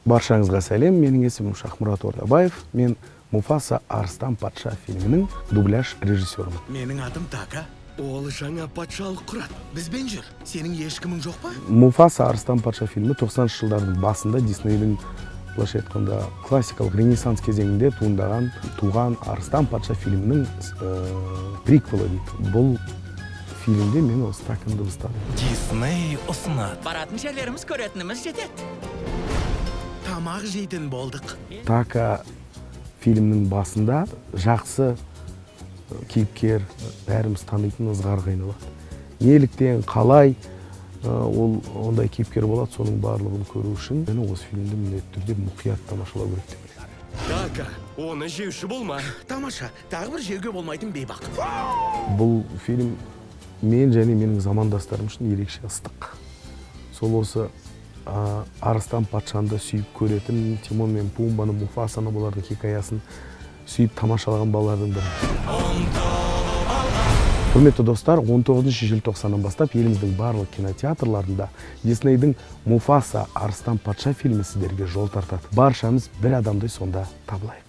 Баршаңызға сәлем, менің есімім Шахмұрат Ордабаев. Мен Муфаса Арыстан патша фильмінің дубляж режиссерімін. Менің атым Така. Ол жаңа патшалық құрат. Бізбен жүр. Сенің ешкімің жоқ па? Муфаса Арыстан патша фильмі 90 жылдардың басында Диснейдің былайша айтқанда классикалық ренессанс кезеңінде туған Арыстан патша фильмінің приквелі дейді. Бұл фильмде мен осы Таканы дыбыстадым. Дисней ұсынады. Баратын жерлеріміз көретініміз жетеді. Тамақ жейтін болдық. Така фильмнің басында жақсы кейіпкер, бәріміз танитын Ызғар Қайнабаев. Неліктен, қалай ол ондай кейіпкер болады, соның барлығын көру үшін мені осы фильмді міндетті түрде мұқият тамашалау керек деп ойлаймын. Така, оны жеуші болма. Тамаша, тағы бір жеуге болмайтын бейбақ. Бұл фильм мен және менің замандастарым үшін ерекше ыстық. Сол осы Арыстан патшаны сүйіп көретін, Тимон мен Пумбаны, Муфасаны, бұлардың хикаясын сүйіп тамашалаған балалардың бірі. Құрметті достар, 19 желтоқсаннан бастап еліміздің барлық кинотеатрларында Диснейдің Муфаса Арыстан патша фильмі сіздерге жол тартады. Баршамыз бір адамдай сонда табылайық.